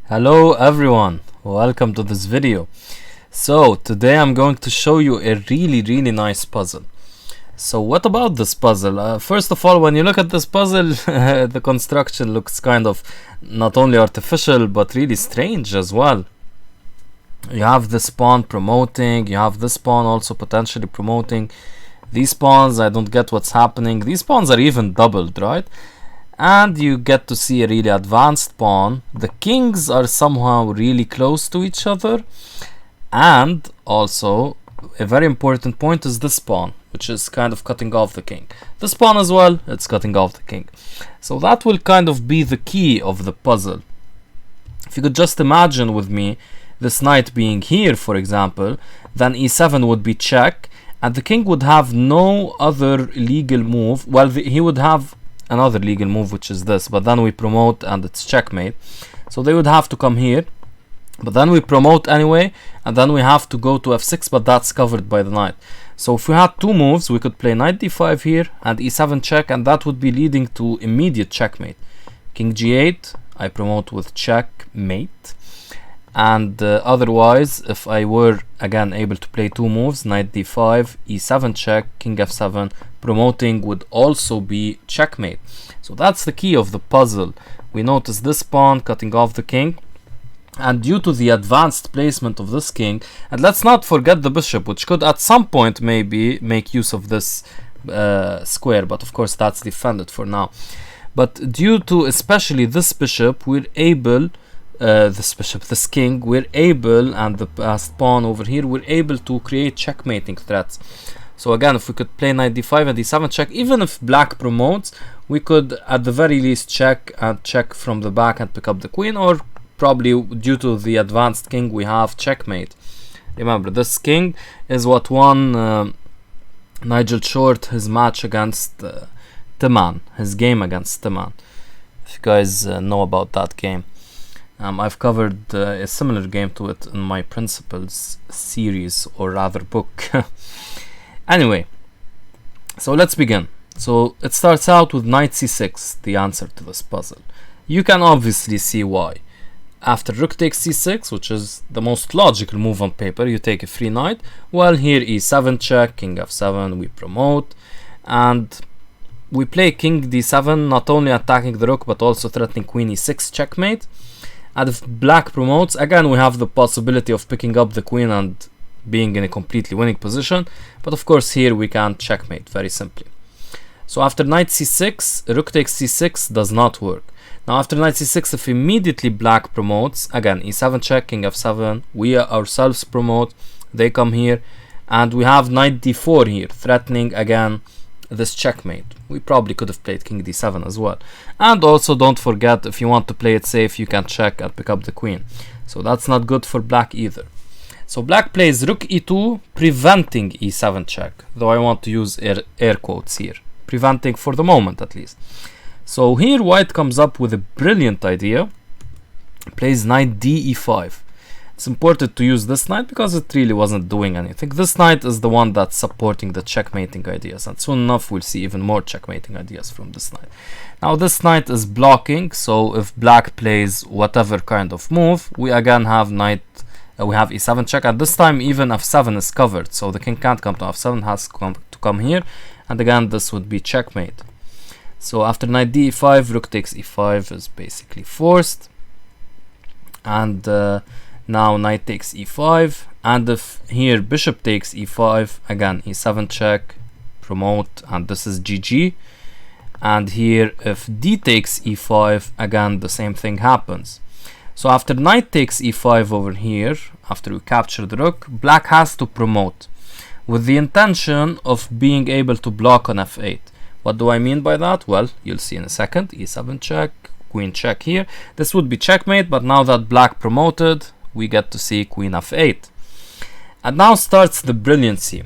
Hello everyone, welcome to this video. So today I'm going to show you a really nice puzzle. So what about this puzzle? First of all, when you look at this puzzle, the construction looks kind of not only artificial but really strange as well. You have this pawn promoting, you have this pawn also potentially promoting. These pawns, I don't get what's happening. These pawns are even doubled, right? And you get to see a really advanced pawn. The kings are somehow really close to each other, and also a very important point is this pawn, which is kind of cutting off the king. This pawn as well, it's cutting off the king. So that will kind of be the key of the puzzle. If you could just imagine with me this knight being here, for example, then e7 would be check, and the king would have no other legal move. Well, he would have another legal move, which is this, but then we promote and it's checkmate. So they would have to come here, but then we promote anyway, and then we have to go to f6, but that's covered by the knight. So if we had two moves, we could play knight d5 here and e7 check, and that would be leading to immediate checkmate. King g8, I promote with checkmate. And otherwise, if I were again able to play two moves, knight d5, e7 check, king f7, promoting would also be checkmate. So that's the key of the puzzle. We notice this pawn cutting off the king, and due to the advanced placement of this king, and let's not forget the bishop, which could at some point maybe make use of this square, but of course that's defended for now. But due to especially this bishop, we're able this king, we're able, and the passed pawn over here, we're able to create checkmating threats. So again, if we could play knight d5 and d7 check, even if black promotes, we could at the very least check and check from the back and pick up the queen, or probably due to the advanced king we have checkmate. Remember, this king is what won Nigel Short his match against Timan, his game against Timan, if you guys know about that game. I've covered a similar game to it in my Principles series, or rather book. Anyway, so let's begin. So it starts out with knight c6, the answer to this puzzle. You can obviously see why. After rook takes c6, which is the most logical move on paper, you take a free knight. Well, here e7 check, king f7, we promote, and we play king d7, not only attacking the rook but also threatening queen e6 checkmate. And if black promotes, again we have the possibility of picking up the queen and being in a completely winning position, but of course here we can't checkmate very simply. So after knight c6, rook takes c6 does not work. Now after knight c6, if immediately black promotes, again e7 check, king f7, we ourselves promote, they come here, and we have knight d4 here, threatening again this checkmate. We probably could have played king d7 as well. And also don't forget, if you want to play it safe, you can check and pick up the queen. So that's not good for black either. So black plays rook e2, preventing e7 check, though I want to use air quotes here, preventing for the moment at least. So here white comes up with a brilliant idea, plays knight d e5. It's important to use this knight because it really wasn't doing anything. This knight is the one that's supporting the checkmating ideas, and soon enough we'll see even more checkmating ideas from this knight. Now this knight is blocking, so if black plays whatever kind of move, we again have we have e7 check, and this time even f7 is covered, so the king can't come to f7, has to come here, and again this would be checkmate. So after knight d5, rook takes e5 is basically forced, and now knight takes e5, and if here bishop takes e5, again e7 check, promote, and this is GG. And here if d takes e5, again the same thing happens. So after knight takes e5 over here, after we capture the rook, black has to promote with the intention of being able to block on f8. What do I mean by that? Well, you'll see in a second. E7 check, queen check here. This would be checkmate, but now that black promoted, we get to see queen f8. And now starts the brilliancy.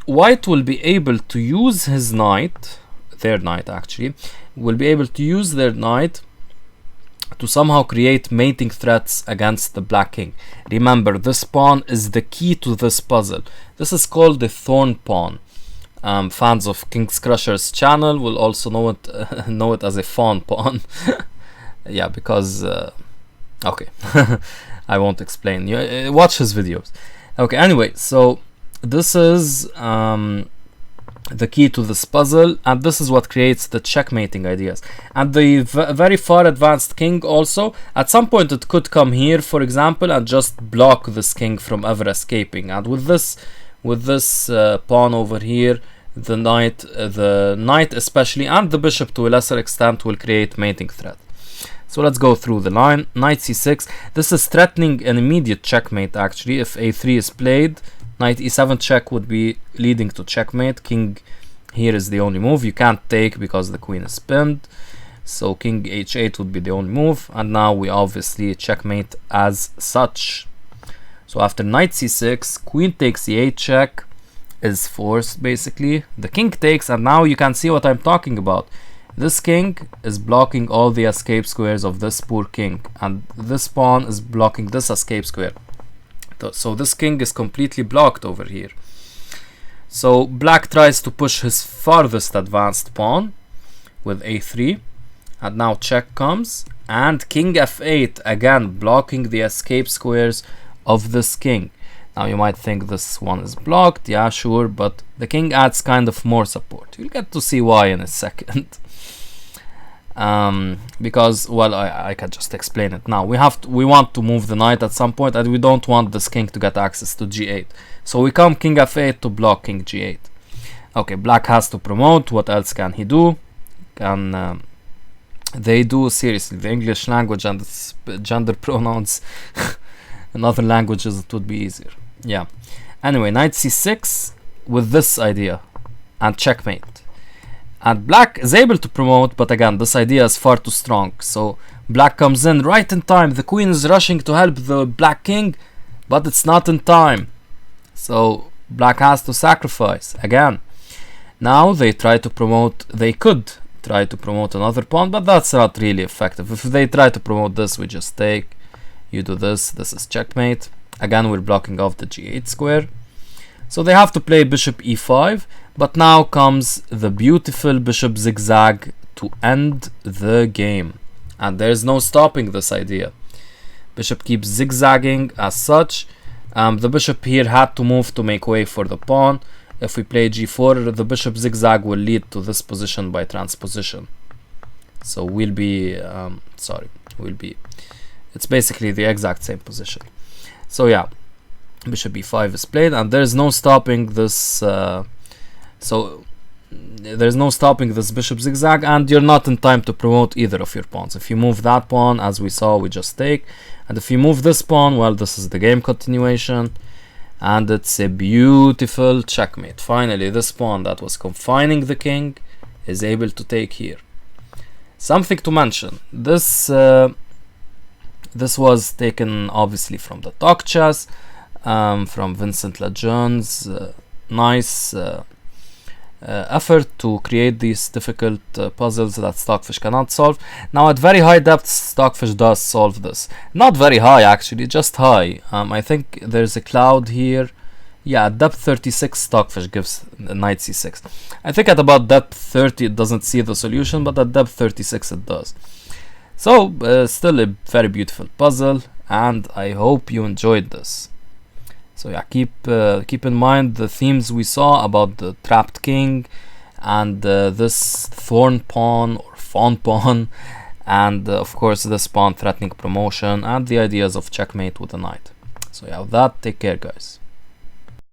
White will be able to use his knight, their knight actually, will be able to use their knight to somehow create mating threats against the black king. Remember, this pawn is the key to this puzzle. This is called the thorn pawn. Fans of King's Crusher's channel will also know it as a fawn pawn. Yeah, because Okay, I won't explain. You watch his videos. Okay, anyway, so this is the key to this puzzle, and this is what creates the checkmating ideas. And the very far advanced king also, at some point it could come here, for example, and just block this king from ever escaping. And with this pawn over here, the knight especially, and the bishop to a lesser extent, will create mating threat. So let's go through the line. Knight c6. This is threatening an immediate checkmate actually. If a3 is played, knight e7 check would be leading to checkmate. King here is the only move. You can't take because the queen is pinned. So king h8 would be the only move. And now we obviously checkmate as such. So after knight c6, queen takes e8 check is forced basically. The king takes, and now you can see what I'm talking about. This king is blocking all the escape squares of this poor king, and this pawn is blocking this escape square. So this king is completely blocked over here. So black tries to push his farthest advanced pawn with a3, and now check comes, and king f8 again blocking the escape squares of this king. Now you might think this one is blocked, yeah sure, but the king adds kind of more support. You'll get to see why in a second. Because, well, I can just explain it now. We want to move the knight at some point, and we don't want this king to get access to g8. So we come king f8 to block king g8. Okay, black has to promote. What else can he do? Can they do, seriously, the English language and its gender pronouns in other languages, it would be easier. Yeah. Anyway, knight c6 with this idea and checkmate. And black is able to promote, but again, this idea is far too strong. So black comes in right in time. The queen is rushing to help the black king, but it's not in time. So black has to sacrifice again. Now they try to promote. They could try to promote another pawn, but that's not really effective. If they try to promote this, we just take. You do this. This is checkmate. Again, we're blocking off the g8 square. So they have to play bishop e5, but now comes the beautiful bishop zigzag to end the game. And there's no stopping this idea. Bishop keeps zigzagging as such. The bishop here had to move to make way for the pawn. If we play g4, the bishop zigzag will lead to this position by transposition. So we'll be, it's basically the exact same position. So yeah. Bishop e5 is played, and there's no stopping this there's no stopping this bishop zigzag, and you're not in time to promote either of your pawns. If you move that pawn, as we saw, we just take, and if you move this pawn, well, this is the game continuation, and it's a beautiful checkmate. Finally, this pawn that was confining the king is able to take here. Something to mention, this was taken obviously from the talk chess, from Vincent Lejeun's nice effort to create these difficult puzzles that Stockfish cannot solve. Now at very high depth, Stockfish does solve this. Not very high actually, just high. I think there's a cloud here. Yeah, at depth 36 Stockfish gives knight c6. I think at about depth 30 it doesn't see the solution, but at depth 36 it does. So still a very beautiful puzzle, and I hope you enjoyed this. So yeah, keep in mind the themes we saw about the trapped king, and this thorn pawn or fawn pawn, and of course this pawn threatening promotion, and the ideas of checkmate with the knight. So yeah, with that, take care guys.